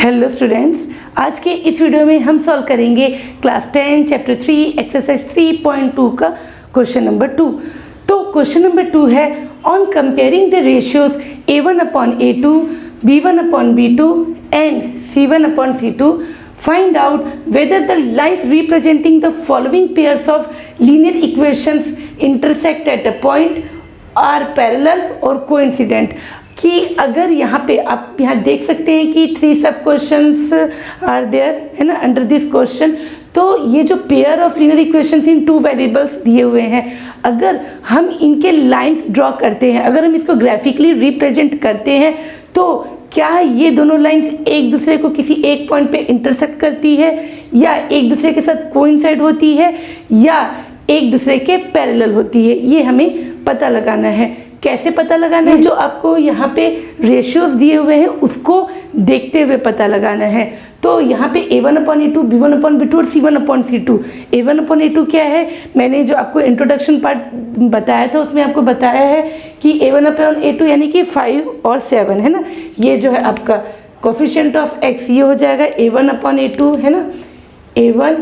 Hello students, आज के इस वीडियो में हम सॉल्व करेंगे क्लास 10 चैप्टर 3 एक्सरसाइज 3.2 का क्वेश्चन नंबर 2। तो क्वेश्चन नंबर 2 है on comparing the ratios a1 upon a2, b1 upon b2 and c1 upon c2 find out whether the lines representing the following pairs of linear equations intersect at a point are parallel or coincident। कि अगर यहाँ पे आप यहाँ देख सकते हैं कि 3 सब क्वेश्चंस आर देयर है ना अंडर दिस क्वेश्चन। तो ये जो pair of linear equations in 2 variables दिए हुए हैं, अगर हम इनके लाइंस ड्रॉ करते हैं, अगर हम इसको ग्राफिकली रिप्रेजेंट करते हैं, तो क्या ये दोनों लाइंस एक दूसरे को किसी एक पॉइंट पे इंटरसेक्ट करती है, या एक दूसरे के साथ कोइंसाइड होती है, या एक दूसरे के पैरेलल होती है। ये हमें पता लगाना है। कैसे पता लगाना है? जो आपको यहाँ पे रेशियोज दिए हुए हैं उसको देखते हुए पता लगाना है। तो यहाँ पे a1 upon a2, b1 upon b2 और c1 upon c2। a1 upon a2 क्या है? मैंने जो आपको इंट्रोडक्शन पार्ट बताया था उसमें आपको बताया है कि a1 अपॉन a2 यानी कि 5 और 7 है ना। ये जो है आपका कोफिशिएंट ऑफ x ये हो जाएगा a1 अपॉन a2 है ना, a1।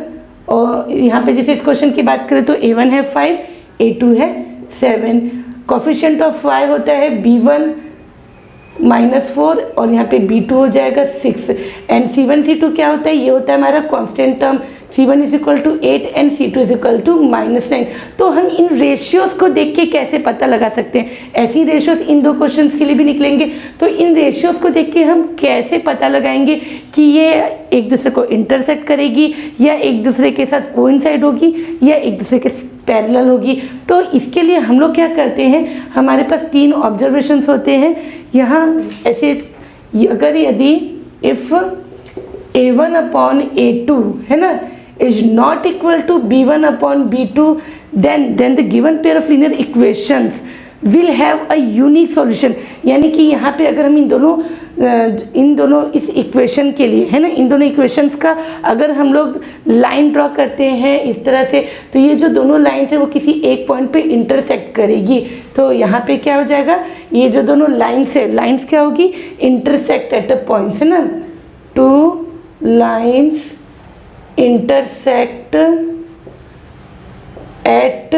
और यहाँ पे जैसे इस क्वेश्चन की बात करें तो a1 है 5, a2 है 7। कोफिशिएंट ऑफ y होता है b1 -4 और यहाँ पे b2 हो जाएगा 6। एंड c1 c2 क्या होता है? ये होता है हमारा constant term. c1 is equal to 8 and c2 is equal to -9। तो हम इन रेशियोज को देख के कैसे पता लगा सकते हैं? ऐसी रेशियोज इन 2 क्वेश्चंस के लिए भी निकलेंगे। तो इन रेशियोज को देख के हम कैसे पता लगाएंगे कि ये एक दूसरे को इंटरसेक्ट करेगी, या एक दूसरे के साथ कोइंसाइड होगी, या एक दूसरे के पैरेलल होगी। तो इसके लिए हम लोग क्या करते हैं, हमारे पास 3 ऑब्जर्वेशंस होते हैं यहाँ ऐसे। अगर यदि इफ a1 अपॉन a2 है ना is not equal to b1 upon b2, then the given pair of linear equations will have a unique solution. यानी कि यहाँ पे अगर हम इन दोनों इस इक्वेशन के लिए है ना, इन दोनों इक्वेशंस का अगर हम लोग लाइन ड्रॉ करते हैं इस तरह से, तो ये जो दोनों लाइन्स है वो किसी एक पॉइंट पे इंटरसेक्ट करेगी। तो यहाँ पे क्या हो जाएगा, ये जो दोनों लाइन्स है, लाइन्स क्या होगी? इंटरसेक्ट एट अ पॉइंट है ना। 2 lines intersect at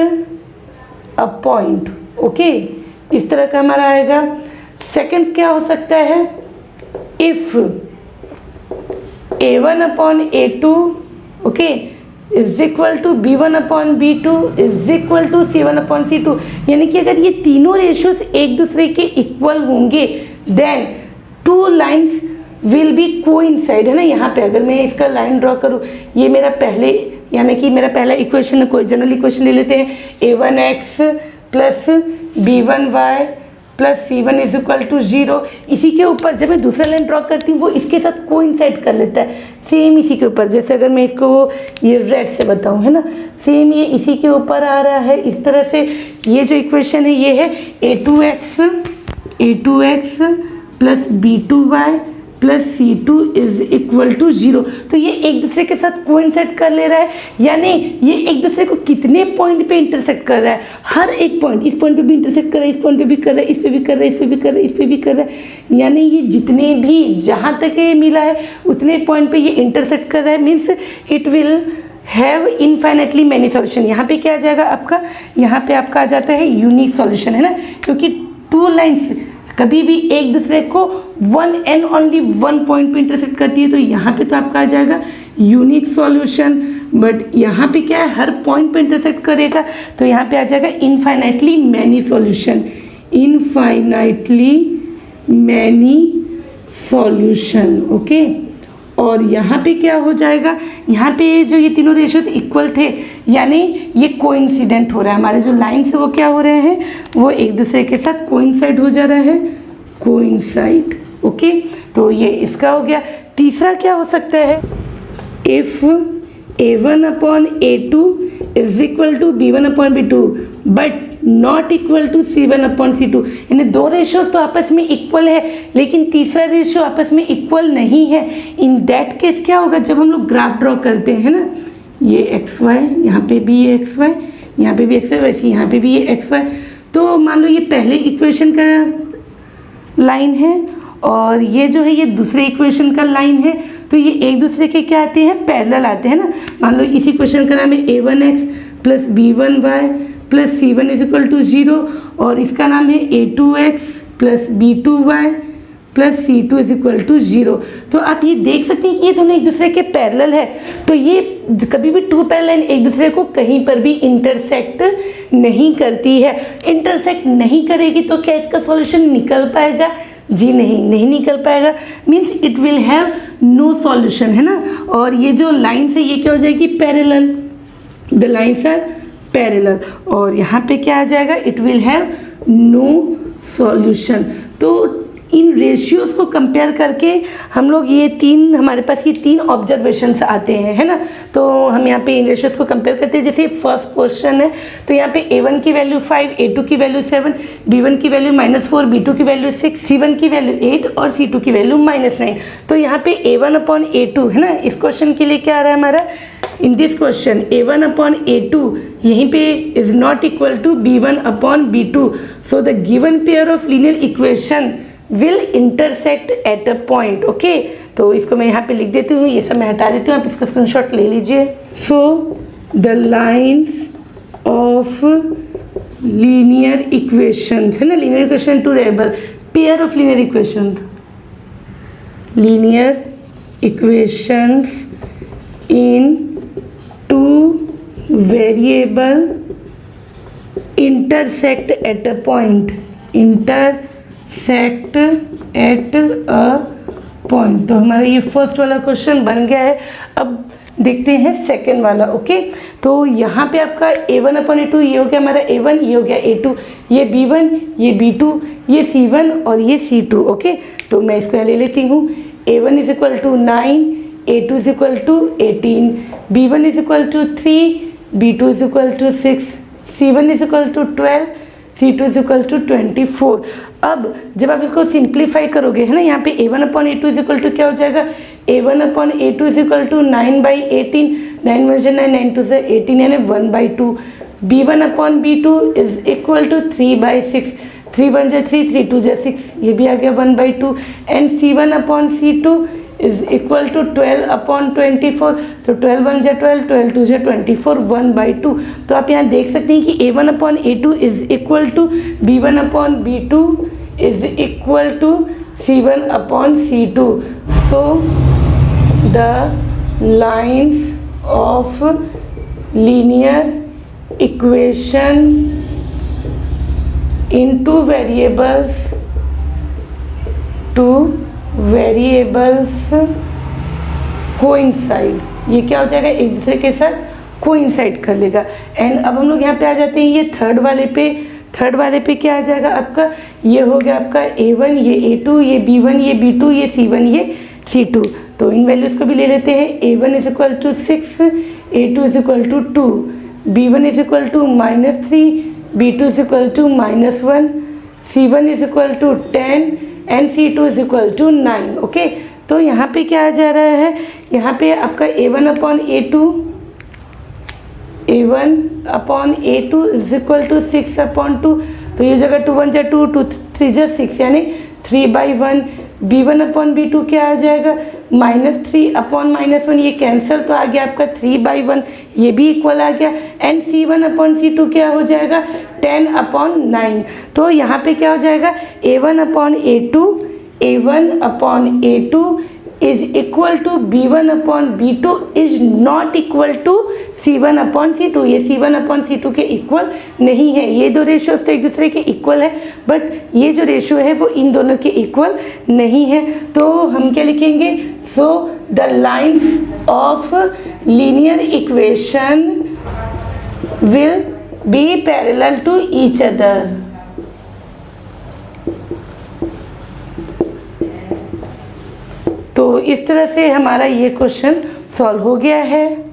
a point. Okay, इस तरह का हमारा आएगा। सेकंड क्या हो सकता है? If a1 upon a2 okay is equal to b1 upon b2 is equal to c1 upon c2। यानी कि अगर ये तीनों रेशियोज एक दूसरे के इक्वल होंगे, then 2 lines will be coincide है ना। यहाँ पे अगर मैं इसका लाइन ड्रॉ करूँ, ये मेरा पहले यानी कि मेरा पहला इक्वेशन, कोई जनरल इक्वेशन ले लेते हैं, a1x plus b1y plus c1 is equal to 0। इसी के ऊपर जब मैं दूसरा लाइन ड्रॉ करती हूँ वो इसके साथ कोइंसाइड कर लेता है, सेम इसी के ऊपर। जैसे अगर मैं इसको ये रेड से बताऊँ है ना, सेम ये इसी के ऊपर आ रहा है इस तरह से। ये जो इक्वेशन है ये है a2x plus b2y plus c2 is equal to 0। तो ये एक दूसरे के साथ कोइंसाइड कर ले रहा है, यानी ये एक दूसरे को कितने पॉइंट पे इंटरसेक्ट कर रहा है? हर एक पॉइंट, इस पॉइंट पे भी इंटरसेक्ट कर रहा है, इस पॉइंट पे भी कर रहा है, इस पे भी कर रहा है, इस पे भी कर रहा है, इस पे भी कर रहा है। यानी ये जितने भी जहाँ तक ये मिला है उतने पॉइंट पे ये इंटरसेक्ट कर रहा है। Means it will have infinitely many solution. यहाँ पे क्या आ जाएगा आपका? यहाँ पे आपका आ जाता है यूनिक सॉल्यूशन है ना, क्योंकि 2 लाइन्स कभी भी एक दूसरे को 1 एंड ओनली 1 पॉइंट पे इंटरसेक्ट करती है। तो यहाँ पे तो आपका आ जाएगा यूनिक सॉल्यूशन, बट यहाँ पे क्या है, हर पॉइंट पे इंटरसेक्ट करेगा। तो यहाँ पे आ जाएगा infinitely many solution, infinitely many solution. Okay, और यहाँ पे क्या हो जाएगा, यहाँ पे जो ये तीनों रेशियोज इक्वल थे, यानी ये कोइंसिडेंट हो रहा है। हमारे जो लाइन्स है वो क्या हो रहे हैं, वो एक दूसरे के साथ कोइंसाइड हो जा रहा है, कोइंसाइड। ओके, तो ये इसका हो गया। तीसरा क्या हो सकता है? If a1 upon a2 is equal to b1 upon b2 but not equal to c1 upon c2। यानी 2 रेशियोज तो आपस में इक्वल है, लेकिन तीसरा रेशियो आपस में इक्वल नहीं है। इन दैट केस क्या होगा, जब हम लोग ग्राफ ड्रॉ करते हैं ना, ये एक्स वाई, यहाँ पे भी ये एक्स वाई, यहाँ पे भी एक्स वाई, वैसे यहाँ पे भी ये एक्स वाई। तो मान लो ये पहले इक्वेशन का लाइन है और ये जो है ये दूसरे इक्वेशन का लाइन है, तो ये एक दूसरे के क्या आते हैं, पैरेलल आते हैं ना। मान लो इसी क्वेश्चन का नाम है a1x plus b1y plus c1 is equal to 0 और इसका नाम है a2x plus b2y plus c2 is equal to 0। तो आप ये देख सकते हैं कि ये दोनों एक दूसरे के पैरेलल है, तो ये कभी भी टू पैरेलल लाइन एक दूसरे को कहीं पर भी इंटरसेक्ट नहीं करती है। इंटरसेक्ट नहीं करेगी तो क्या इसका सॉल्यूशन निकल पाएगा? जी नहीं निकल पाएगा, means it will have no solution, है ना। और ये जो लाइन्स है ये क्या हो जाएगी, parallel, the lines are parallel, और यहाँ पे क्या आ जाएगा, it will have no solution. तो इन रेशियोज़ को कंपेयर करके हम लोग ये तीन, हमारे पास ये तीन ऑब्जर्वेशंस आते हैं, है ना। तो हम यहाँ पे इन रेशियोज़ को कंपेयर करते हैं। जैसे फर्स्ट क्वेश्चन है तो यहाँ पे a1 की वैल्यू 5, a2 की वैल्यू 7, b1 की वैल्यू -4, b2 की वैल्यू 6, c1 की वैल्यू 8 और c2 की वैल्यू -9। तो यहाँ पे a1/a2 है ना, इस क्वेश्चन के लिए क्या आ रहा है हमारा, इन दिस क्वेश्चन a1/a2 यहीं पे is not equal to b1/b2। So the given pair of linear equation will intersect at a point. Okay, तो इसको मैं यहाँ पे लिख देती हूँ, ये सब मैं हटा देती हूँ, आप इसका स्क्रीनशॉट ले लीजिए। सो the lines of linear equations, है ना, linear equation two variable, pair of linear equation, linear equations in two variable intersect at a point, intersect at a point. तो हमारा ये फर्स्ट वाला क्वेश्चन बन गया है। अब देखते हैं सेकंड वाला। ओके, तो यहाँ पे आपका a1/a2 ये हो गया हमारा a1, ये हो गया a2, ये b1, ये b2, ये c1 और ये c2। ओके, तो मैं इसको यहाँ ले लेती हूँ। a1 is equal to 9, a2 is equal to 18, b1 is equal to 3, b2 is equal to 6, c1 is equal to 12, c2 is equal to 24। अब जब आप इसको सिंप्लीफाई करोगे, है ना, यहाँ पे a1/a2 इज इक्वल टू क्या हो जाएगा, a1/a2 इज इक्वल टू 9/18, 9 1 9, 9 2 18 यानी 1/2। b1/b2 इज इक्वल टू 3/6, 3 1 3, 3 2 6, ये भी आ गया 1/2। And c1/c2 is equal to 12/24, तो 12 1 12, 12 2 24, 1/2। तो आप यहाँ देख सकते हैं कि a1/a2 is equal to b1/b2 is equal to c1/c2। So the lines of linear equation in two variables coincide, ये क्या हो जाएगा, एक दूसरे के साथ कोइंसाइड कर लेगा। एंड अब हम लोग यहाँ पे आ जाते हैं ये थर्ड वाले पे। थर्ड वाले पे क्या आ जाएगा आपका, ये हो गया आपका a1, ये a2, ये b1, ये b2, ये c1, ये c2। तो इन वैल्यूज़ को भी ले लेते हैं। a1 is equal to 6, a2 is equal to 2, b1 is equal to -3, b2 is equal to -1, c1 is equal to 10 and c2 is equal to 9। Okay, तो यहाँ पे क्या आ जा रहा है, यहाँ पे आपका a1/a2 इज इक्वल टू 6/2। तो ये जगह 2 1 2, 2 3 6 यानी 3/1। b1/b2 क्या आ जाएगा, -3/-1, ये कैंसिल, तो आ गया आपका 3/1, ये भी इक्वल आ गया। एंड c1/c2 क्या हो जाएगा, 10/9। तो यहाँ पे क्या हो जाएगा, a1/a2 is equal to b1/b2 is not equal to c1/c2। ये c1/c2 के इक्वल नहीं है। ये दो रेशियोज तो एक दूसरे के इक्वल है, बट ये जो रेशियो है वो इन दोनों के इक्वल नहीं है। तो हम क्या लिखेंगे, so the lines of linear equation will be parallel to each other. तो इस तरह से हमारा ये क्वेश्चन सॉल्व हो गया है।